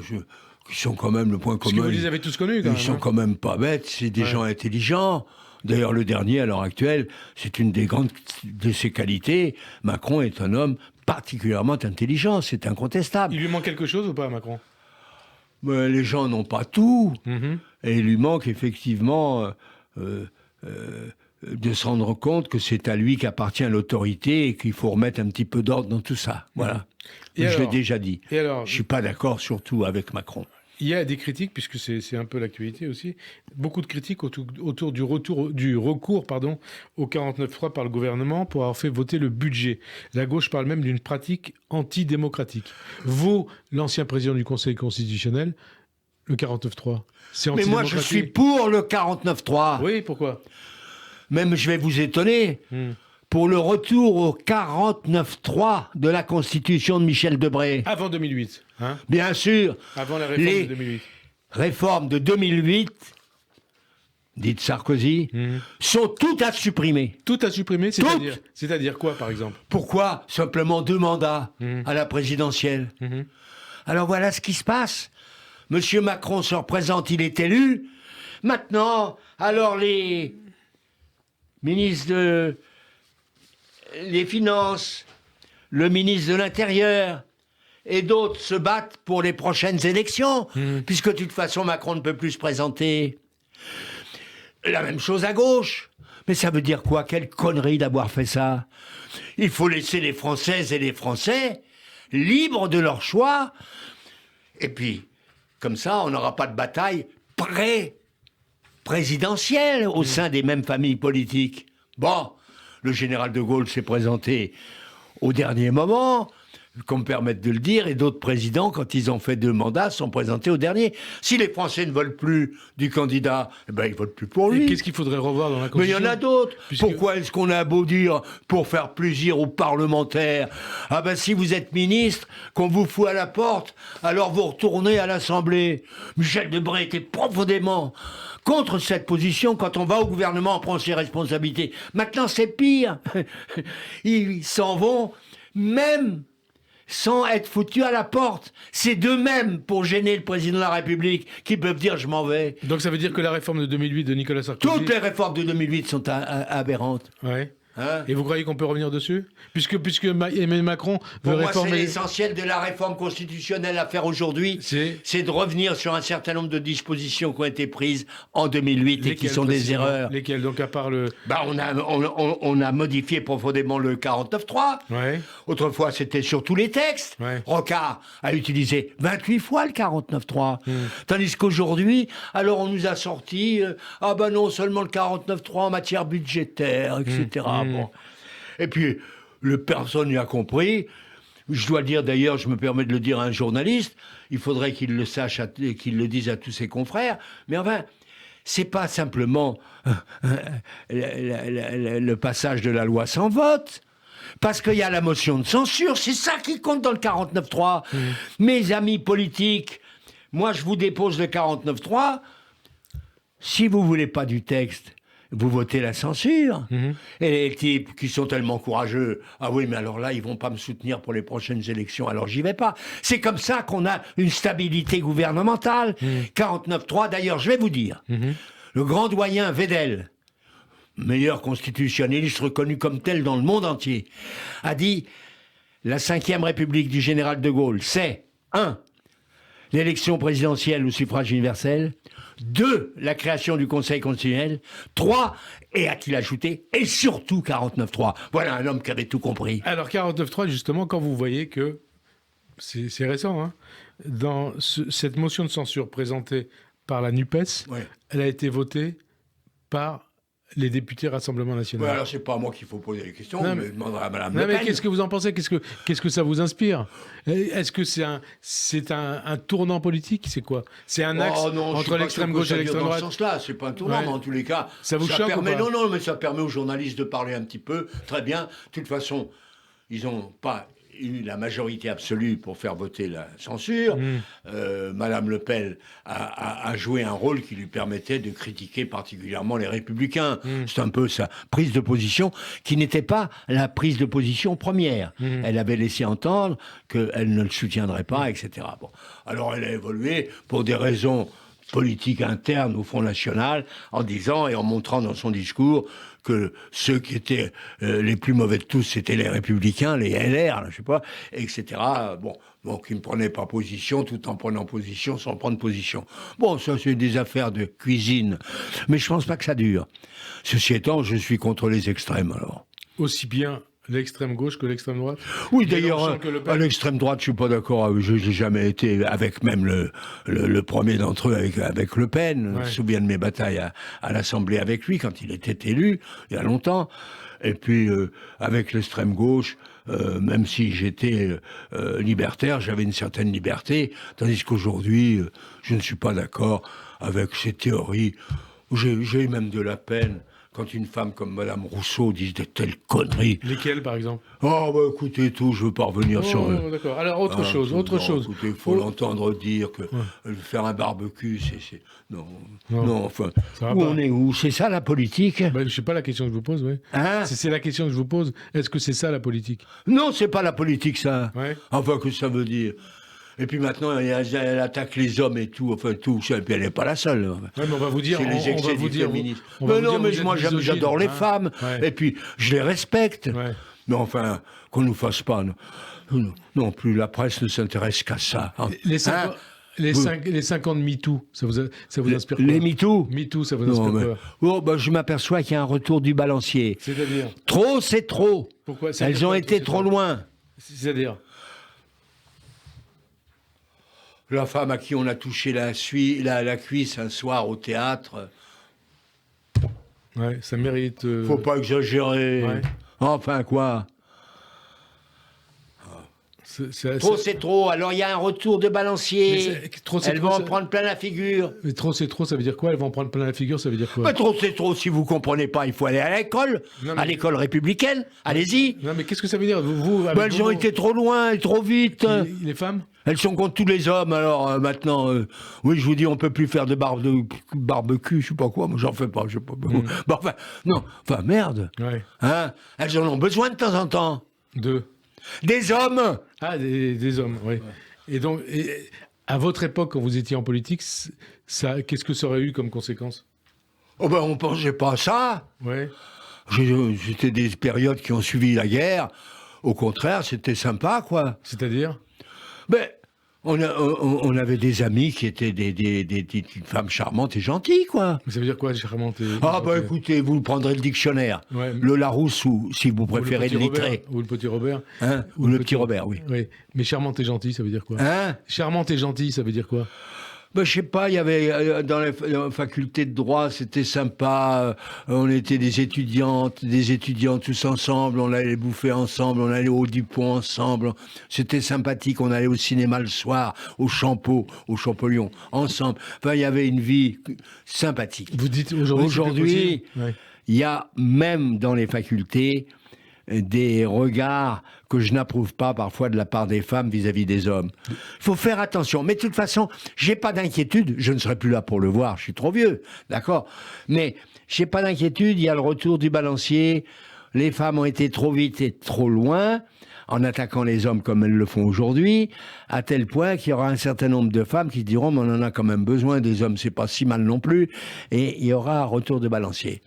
qu'ils sont quand même le point Parce commun. que vous les avez tous connus, quand Ils même. sont quand même pas bêtes, c'est des gens intelligents. D'ailleurs, le dernier, à l'heure actuelle, c'est une des grandes de ses qualités. Macron est un homme particulièrement intelligent, c'est incontestable. Il lui manque quelque chose ou pas, Macron? Mais les gens n'ont pas tout. Mhm. Et il lui manque effectivement de se rendre compte que c'est à lui qu'appartient l'autorité et qu'il faut remettre un petit peu d'ordre dans tout ça. Voilà. Et Je alors, l'ai déjà dit. Et alors, Je ne suis pas d'accord surtout avec Macron. il y a des critiques, puisque c'est un peu l'actualité aussi, beaucoup de critiques autour du recours au 49.3 par le gouvernement pour avoir fait voter le budget. La gauche parle même d'une pratique antidémocratique. Vous, l'ancien président du Conseil constitutionnel, le 49.3, c'est Mais moi, antidémocratique? je suis pour le 49.3. Oui, pourquoi? Même, je vais vous étonner, pour le retour au 49.3 de la Constitution de Michel Debré. Avant 2008, hein? Bien sûr, Avant la réforme de 2008. réformes de 2008, dites Sarkozy, sont toutes à supprimer. Tout à supprimer, c'est-à-dire quoi, par exemple? Pourquoi simplement 2 mandats à la présidentielle? Alors voilà ce qui se passe. Monsieur Macron se représente, il est élu. Maintenant, alors les ministres des Finances, le ministre de l'Intérieur et d'autres se battent pour les prochaines élections, puisque de toute façon Macron ne peut plus se présenter. La même chose à gauche. Mais ça veut dire quoi? Quelle connerie d'avoir fait ça. Il faut laisser les Françaises et les Français libres de leur choix. Et puis, comme ça, on n'aura pas de bataille présidentielle au sein des mêmes familles politiques. Bon, le général de Gaulle s'est présenté au dernier moment, qu'on me permette de le dire, et d'autres présidents, quand ils ont fait 2 mandats, sont présentés au dernier. Si les Français ne veulent plus du candidat, eh ben, ils votent plus pour lui. Et qu'est-ce qu'il faudrait revoir dans la Mais il Constitution? y en a d'autres. Pourquoi est-ce qu'on a beau dire, pour faire plaisir aux parlementaires, ah ben si vous êtes ministre, qu'on vous fout à la porte, alors vous retournez à l'Assemblée. Michel Debré était profondément contre cette position. Quand on va au gouvernement, on prend ses responsabilités. Maintenant, c'est pire. Ils s'en vont, même sans être foutus à la porte. C'est d'eux-mêmes, pour gêner le président de la République, qui peuvent dire « je m'en vais ». Donc ça veut dire que la réforme de 2008 de Nicolas Sarkozy... Toutes les réformes de 2008 sont aberrantes. Ouais. Hein? Et vous croyez qu'on peut revenir dessus? Puisque Emmanuel Macron veut Pour moi, réformer... c'est l'essentiel de la réforme constitutionnelle à faire aujourd'hui. C'est de revenir sur un certain nombre de dispositions qui ont été prises en 2008 et qui sont des erreurs. Lesquelles? Donc à part le... On a modifié profondément le 49.3. Ouais. Autrefois, c'était sur tous les textes. Ouais. Rocard a utilisé 28 fois le 49.3. Tandis qu'aujourd'hui, alors on nous a sorti non seulement le 49.3 en matière budgétaire, etc. Bon. Et puis, personne n'y a compris. Je dois le dire d'ailleurs, je me permets de le dire à un journaliste, il faudrait qu'il le sache, qu'il le dise à tous ses confrères, mais enfin, c'est pas simplement le passage de la loi sans vote, parce qu'il y a la motion de censure, c'est ça qui compte dans le 49.3. Mes amis politiques, moi je vous dépose le 49.3, si vous voulez pas du texte, vous votez la censure. Et les types qui sont tellement courageux, ah oui, mais alors là, ils vont pas me soutenir pour les prochaines élections, alors j'y vais pas. C'est comme ça qu'on a une stabilité gouvernementale. 49.3, d'ailleurs, je vais vous dire, le grand doyen Vedel, meilleur constitutionnaliste reconnu comme tel dans le monde entier, a dit, la 5e République du général de Gaulle, c'est 1. L'élection présidentielle au suffrage universel. 2, la création du Conseil constitutionnel. 3, et a-t-il ajouté, et surtout 49.3. Voilà un homme qui avait tout compris. Alors 49.3, justement, quand vous voyez que, c'est récent, hein, dans cette motion de censure présentée par la NUPES, elle a été votée par les députés Rassemblement National. Alors c'est pas à moi qu'il faut poser les questions, mais demanderai à Madame Le Non, Pen. mais qu'est-ce que vous en pensez? Qu'est-ce que ça vous inspire? Est-ce que c'est un tournant politique? C'est quoi? C'est un axe entre l'extrême gauche et l'extrême droite? Dans ce sens-là, c'est pas un tournant, mais en tous les cas, ça vous choque permet, ou pas? mais ça permet aux journalistes de parler un petit peu. Très bien. De toute façon, ils n'ont pas eu la majorité absolue pour faire voter la censure, Madame Le Pen a joué un rôle qui lui permettait de critiquer particulièrement les Républicains. C'est un peu sa prise de position, qui n'était pas la prise de position première. Elle avait laissé entendre qu'elle ne le soutiendrait pas, etc. Bon. Alors elle a évolué pour des raisons politique interne au Front National, en disant et en montrant dans son discours que ceux qui étaient les plus mauvais de tous, c'était les Républicains, les LR, je sais pas, etc. Bon, donc ils ne prenaient pas position, tout en prenant position, sans prendre position. Bon, ça c'est des affaires de cuisine, mais je pense pas que ça dure. Ceci étant, je suis contre les extrêmes, alors. Aussi bien l'extrême gauche que l'extrême droite? Oui, d'ailleurs, à l'extrême droite, je suis pas d'accord. Je n'ai jamais été avec même le premier d'entre eux, avec Le Pen. Je me souviens de mes batailles à l'Assemblée avec lui, quand il était élu, il y a longtemps. Et puis, avec l'extrême gauche, même si j'étais libertaire, j'avais une certaine liberté, tandis qu'aujourd'hui, je ne suis pas d'accord avec ces théories. J'ai même de la peine quand une femme comme Madame Rousseau dit de telles conneries. Lesquelles, par exemple? Oh, bah écoutez tout, je veux pas revenir sur... D'accord. Alors, autre chose. Écoutez, il faut l'entendre dire que faire un barbecue, c'est... Non, enfin, on est où? C'est ça, la politique? Ben, je sais pas la question que je vous pose, oui. Hein? C'est la question que je vous pose. Est-ce que c'est ça, la politique? Non, c'est pas la politique, ça. Ouais. Enfin, que ça veut dire? Et puis maintenant, elle attaque les hommes et tout, enfin tout, et puis elle n'est pas la seule. Ouais, mais on va vous dire, c'est les excès du féminisme. Mais moi j'adore les femmes, et puis je les respecte. Ouais. Mais enfin, qu'on nous fasse pas. Non plus, la presse ne s'intéresse qu'à ça. Hein. Les 5 ans de MeToo, ça vous inspire quoi? Les MeToo MeToo, ça vous inspire quoi? Je m'aperçois qu'il y a un retour du balancier. C'est-à-dire? Trop, c'est trop. Pourquoi? Elles ont été trop loin. C'est-à-dire? La femme à qui on a touché la cuisse un soir au théâtre. Ouais, ça mérite... Faut pas exagérer. Ouais. Enfin, quoi? Trop, c'est trop. Alors, il y a un retour de balancier. Elles vont en prendre plein la figure. Mais trop, c'est trop, ça veut dire quoi? Elles vont en prendre plein la figure, ça veut dire quoi? Mais trop, c'est trop. Si vous comprenez pas, il faut aller à l'école. À l'école républicaine. Allez-y. Non, mais qu'est-ce que ça veut dire? Elles ont été trop loin et trop vite. Les femmes? Elles sont contre tous les hommes, alors maintenant, oui, je vous dis, on peut plus faire de barbecue, je sais pas quoi, moi j'en fais pas, je sais pas. Bon, enfin, merde. Ouais. Hein? Elles en ont besoin de temps en temps. Des hommes. Ah, des hommes, oui. Ouais. Et donc, à votre époque, quand vous étiez en politique, qu'est-ce que ça aurait eu comme conséquence? Oh ben, on pensait pas à ça. Ouais. C'était des périodes qui ont suivi la guerre. Au contraire, c'était sympa, quoi. C'est-à-dire? Ben, on avait des amis qui étaient des femmes charmantes et gentilles, quoi. Mais ça veut dire quoi, charmante et... Ah, bah écoutez, vous prendrez le dictionnaire. Ouais, le Larousse, ou si vous préférez le Littré. Ou le petit Robert. Hein? Ou le petit Robert, oui. Mais charmante et gentille, ça veut dire quoi? Hein? Charmante et gentille, ça veut dire quoi? Ben, je sais pas, il y avait dans les facultés de droit, c'était sympa. On était des étudiants tous ensemble. On allait bouffer ensemble, on allait au Dupont ensemble. C'était sympathique. On allait au cinéma le soir, au Champollion, ensemble. Enfin, il y avait une vie sympathique. Vous dites aujourd'hui, il y a même dans les facultés des regards que je n'approuve pas parfois de la part des femmes vis-à-vis des hommes. Il faut faire attention. Mais de toute façon, j'ai pas d'inquiétude. Je ne serai plus là pour le voir. Je suis trop vieux, d'accord. Mais j'ai pas d'inquiétude. Il y a le retour du balancier. Les femmes ont été trop vite et trop loin en attaquant les hommes comme elles le font aujourd'hui, à tel point qu'il y aura un certain nombre de femmes qui diront « mais on en a quand même besoin, des hommes, c'est pas si mal non plus ». Et il y aura un retour de balancier.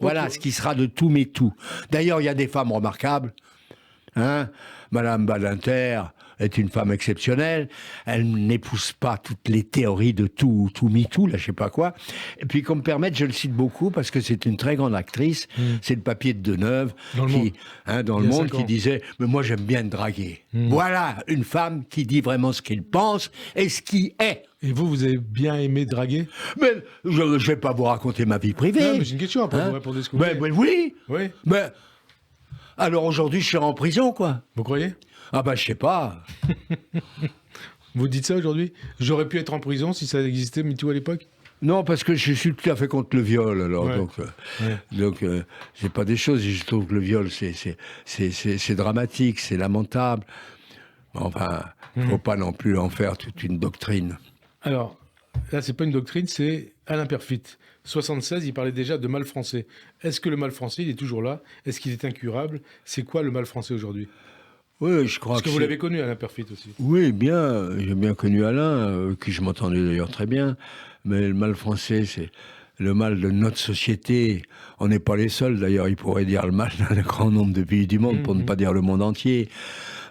Voilà ce qui sera de tout mais tout. D'ailleurs, il y a des femmes remarquables. Hein? Madame Badinter est une femme exceptionnelle. Elle n'épouse pas toutes les théories de tout MeToo, là, je sais pas quoi. Et puis, qu'on me permette, je le cite beaucoup parce que c'est une très grande actrice. C'est le papier de Deneuve dans le Monde qui disait « mais moi, j'aime bien draguer ». Voilà une femme qui dit vraiment ce qu'elle pense et ce qui est. Et vous avez bien aimé draguer? Mais je ne vais pas vous raconter ma vie privée. Non, mais j'ai une question après, vous répondez ce que vous voulez. Oui. Mais alors aujourd'hui, je suis en prison, quoi. Vous croyez? Ah ben, je sais pas. Vous dites ça aujourd'hui? J'aurais pu être en prison si ça existait MeToo à l'époque? Non, parce que je suis tout à fait contre le viol. Alors, donc, c'est pas des choses. Je trouve que le viol, c'est dramatique, c'est lamentable. Enfin, faut pas non plus en faire toute une doctrine. Alors, là, c'est pas une doctrine, c'est Alain Perfit. 76, il parlait déjà de mal français. Est-ce que le mal français, il est toujours là? Est-ce qu'il est incurable? C'est quoi le mal français aujourd'hui? Oui, je crois Parce que vous l'avez connu, Alain Perfit, aussi. Oui, bien. J'ai bien connu Alain, qui je m'entendais d'ailleurs très bien. Mais le mal français, c'est le mal de notre société. On n'est pas les seuls, d'ailleurs. Il pourrait dire le mal d'un grand nombre de pays du monde, pour ne pas dire le monde entier.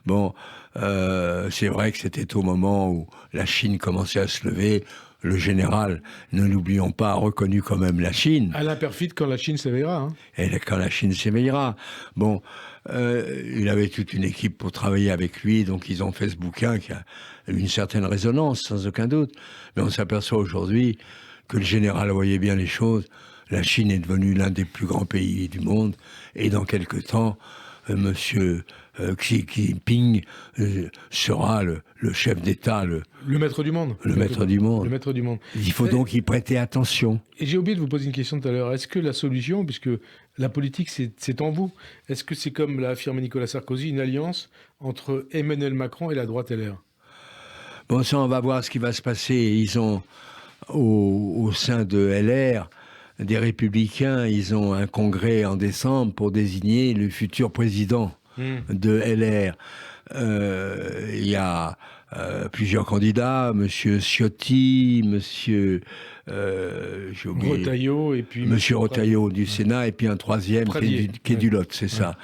Bon, c'est vrai que c'était au moment où la Chine commençait à se lever. Le général, ne l'oublions pas, a reconnu quand même la Chine. Alain Perfit, quand la Chine s'éveillera. Hein. Et quand la Chine s'éveillera. Bon, il avait toute une équipe pour travailler avec lui, donc ils ont fait ce bouquin qui a une certaine résonance, sans aucun doute. Mais on s'aperçoit aujourd'hui que le général voyait bien les choses. La Chine est devenue l'un des plus grands pays du monde, et dans quelque temps, Monsieur Xi Jinping sera le chef d'État, le maître du monde. Le maître du monde. Le maître du monde. Il faut donc y prêter attention. Et j'ai oublié de vous poser une question tout à l'heure. Est-ce que la solution, puisque la politique, c'est en vous, est-ce que c'est comme l'a affirmé Nicolas Sarkozy, une alliance entre Emmanuel Macron et la droite LR? Bon, ça, on va voir ce qui va se passer. Ils ont, au sein de LR, des Républicains, ils ont un congrès en décembre pour désigner le futur président de LR. Il y a plusieurs candidats, Monsieur Ciotti, Monsieur Retailleau et puis Monsieur Retailleau du Sénat, et puis un troisième qui est du Lot, c'est ça.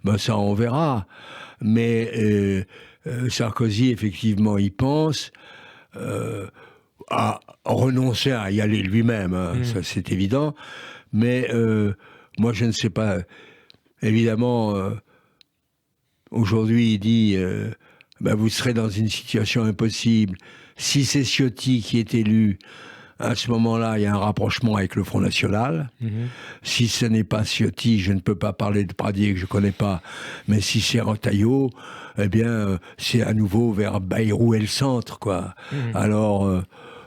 Ben, ça, on verra. Mais Sarkozy, effectivement, il pense à renoncer à y aller lui-même, hein, ça c'est évident. Mais moi, je ne sais pas. Évidemment, aujourd'hui, il dit vous serez dans une situation impossible. Si c'est Ciotti qui est élu, à ce moment-là, il y a un rapprochement avec le Front National. Si ce n'est pas Ciotti, je ne peux pas parler de Pradier que je ne connais pas, mais si c'est Retailleau, eh bien, c'est à nouveau vers Bayrou et le centre, quoi. Alors,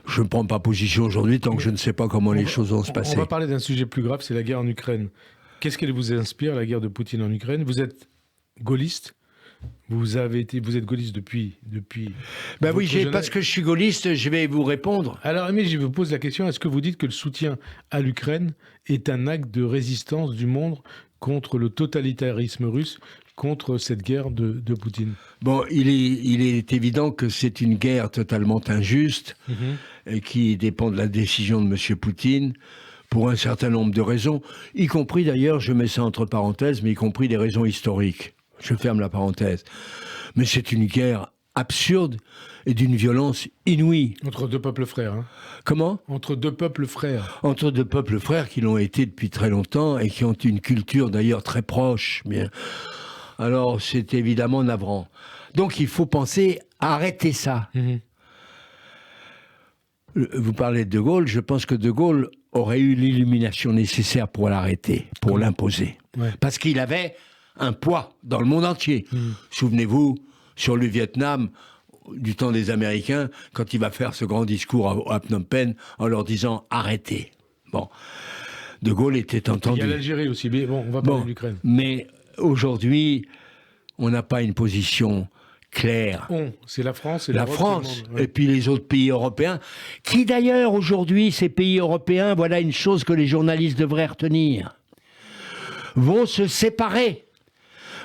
je ne prends pas position aujourd'hui tant que je ne sais pas comment les choses vont se passer. On va parler d'un sujet plus grave, c'est la guerre en Ukraine. Qu'est-ce qu'elle vous inspire, la guerre de Poutine en Ukraine? Vous êtes gaulliste? Vous êtes gaulliste depuis oui, parce que je suis gaulliste, je vais vous répondre. Alors, mais je vous pose la question, est-ce que vous dites que le soutien à l'Ukraine est un acte de résistance du monde contre le totalitarisme russe, contre cette guerre de Poutine? Bon, il est évident que c'est une guerre totalement injuste, et qui dépend de la décision de M. Poutine, pour un certain nombre de raisons, y compris d'ailleurs, je mets ça entre parenthèses, mais y compris des raisons historiques. Je ferme la parenthèse. Mais c'est une guerre absurde et d'une violence inouïe. Entre deux peuples frères. Hein. Comment ? Entre deux peuples frères. Entre deux peuples frères qui l'ont été depuis très longtemps et qui ont une culture d'ailleurs très proche. Bien. Alors c'est évidemment navrant. Donc il faut penser à arrêter ça. Vous parlez de Gaulle, je pense que De Gaulle aurait eu l'illumination nécessaire pour l'arrêter, pour l'imposer. Ouais. Parce qu'il avait un poids dans le monde entier. Souvenez-vous, sur le Vietnam, du temps des Américains, quand il va faire ce grand discours à Phnom Penh en leur disant « arrêtez ». Bon, De Gaulle était entendu. Il y a l'Algérie aussi, mais bon, on va parler de l'Ukraine. Mais aujourd'hui, on n'a pas une position claire. C'est la France et la France, et puis les autres pays européens, qui d'ailleurs aujourd'hui, ces pays européens, voilà une chose que les journalistes devraient retenir, vont se séparer.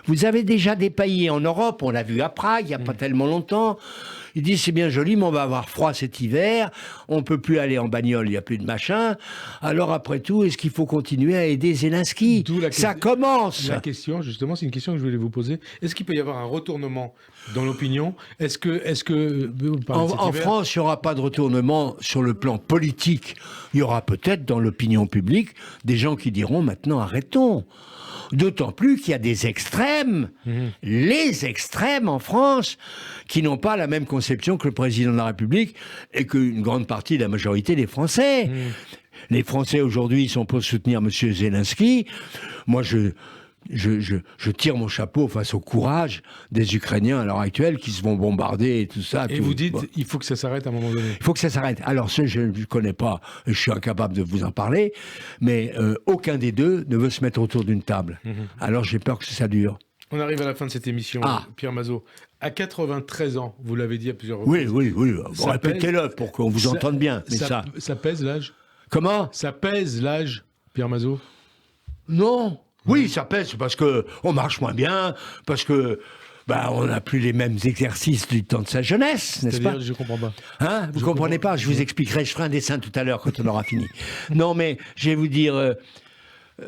Vous avez déjà des pays en Europe, on l'a vu à Prague, il n'y a pas tellement longtemps, ils disent c'est bien joli, mais on va avoir froid cet hiver, on ne peut plus aller en bagnole, il n'y a plus de machin, alors après tout, est-ce qu'il faut continuer à aider Zelensky ? Ça commence. La question, justement, c'est une question que je voulais vous poser. Est-ce qu'il peut y avoir un retournement dans l'opinion ? Est-ce que en France, il n'y aura pas de retournement sur le plan politique. Il y aura peut-être dans l'opinion publique des gens qui diront maintenant arrêtons. D'autant plus qu'il y a des extrêmes, les extrêmes en France, qui n'ont pas la même conception que le président de la République et qu'une grande partie de la majorité des Français. Les Français aujourd'hui sont pour soutenir M. Zelensky. Moi, je tire mon chapeau face au courage des Ukrainiens à l'heure actuelle qui se vont bombarder et tout ça. Et tout. vous dites, il faut que ça s'arrête à un moment donné. Il faut que ça s'arrête. Alors, ça, je ne connais pas, je suis incapable de vous en parler, mais aucun des deux ne veut se mettre autour d'une table. Alors, j'ai peur que ça dure. On arrive à la fin de cette émission, Pierre Mazeaud. À 93 ans, vous l'avez dit à plusieurs Oui, reprises. oui. Répétez-le pour qu'on vous entende bien. Mais ça pèse l'âge? Comment? Ça pèse l'âge, Pierre Mazeaud? Non. Oui, ça pèse parce qu'on marche moins bien, parce que on n'a plus les mêmes exercices du temps de sa jeunesse, n'est-ce pas? Je ne comprends pas. Hein? Vous ne comprenez pas? Je vous expliquerai, je ferai un dessin tout à l'heure quand on aura fini. Non, mais je vais vous dire,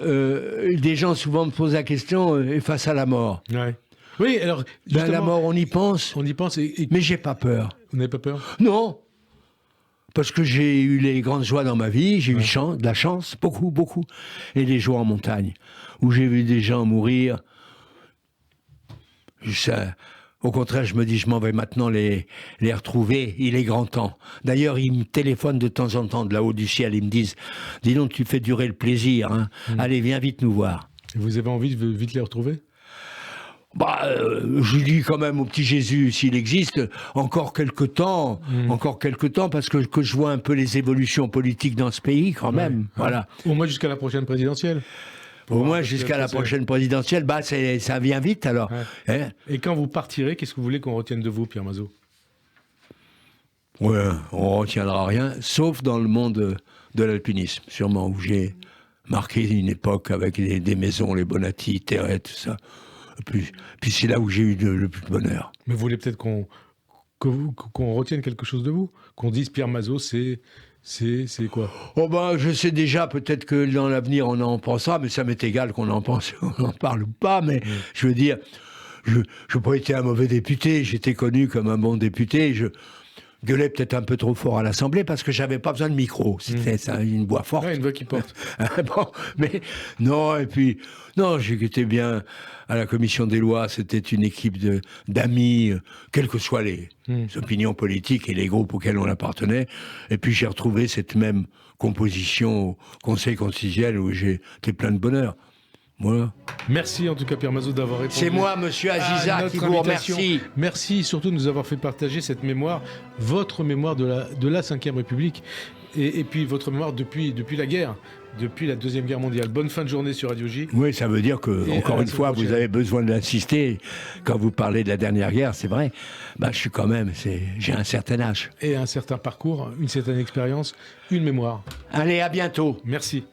des gens souvent me posent la question face à la mort. Ouais. Oui, alors... la mort, on y pense. On y pense Mais j'ai pas peur. Vous n'avez pas peur? Non. Parce que j'ai eu les grandes joies dans ma vie, j'ai eu de la chance, beaucoup, beaucoup, et des joies en montagne, où j'ai vu des gens mourir. Au contraire, je me dis, je m'en vais maintenant les retrouver, il est grand temps. D'ailleurs, ils me téléphonent de temps en temps, de là-haut du ciel, ils me disent, dis donc, tu fais durer le plaisir, hein. Allez, viens vite nous voir. Et vous avez envie de vite les retrouver? Je dis quand même au petit Jésus, s'il existe, encore quelque temps, parce que je vois un peu les évolutions politiques dans ce pays, quand même. Voilà. Au moins jusqu'à la prochaine présidentielle. Au moins jusqu'à la prochaine présidentielle, ça vient vite alors. Ouais. Hein? Et quand vous partirez, qu'est-ce que vous voulez qu'on retienne de vous, Pierre Mazeaud? Ouais, on retiendra rien, sauf dans le monde de l'alpinisme, sûrement, où j'ai marqué une époque avec des maisons, les Bonatti, Terret, tout ça. Puis c'est là où j'ai eu le plus de bonheur. Mais vous voulez peut-être qu'on retienne quelque chose de vous? Qu'on dise Pierre Mazeaud, c'est quoi? Je sais déjà, peut-être que dans l'avenir on en pensera, mais ça m'est égal qu'on en pense, on en parle ou pas, mais je veux dire, je n'ai pas été un mauvais député, j'étais connu comme un bon député, je gueulais peut-être un peu trop fort à l'Assemblée parce que j'avais pas besoin de micro, c'était ça, une voix forte. Ouais, une voix qui porte. Mais non, et puis, non, j'étais bien à la commission des lois, c'était une équipe d'amis, quelles que soient les opinions politiques et les groupes auxquels on appartenait, et puis j'ai retrouvé cette même composition au Conseil constitutionnel où j'étais plein de bonheur. Voilà. Merci en tout cas Pierre Mazeaud d'avoir répondu. C'est moi, monsieur Aziza, qui vous remercie. Merci surtout de nous avoir fait partager cette mémoire, votre mémoire de la Ve République, et puis votre mémoire depuis la guerre, depuis la Deuxième Guerre mondiale. Bonne fin de journée sur Radio J. Oui, ça veut dire que, encore une fois, vous avez besoin d'insister quand vous parlez de la dernière guerre, c'est vrai. Je suis quand même, j'ai un certain âge. Et un certain parcours, une certaine expérience, une mémoire. Allez, à bientôt. Merci.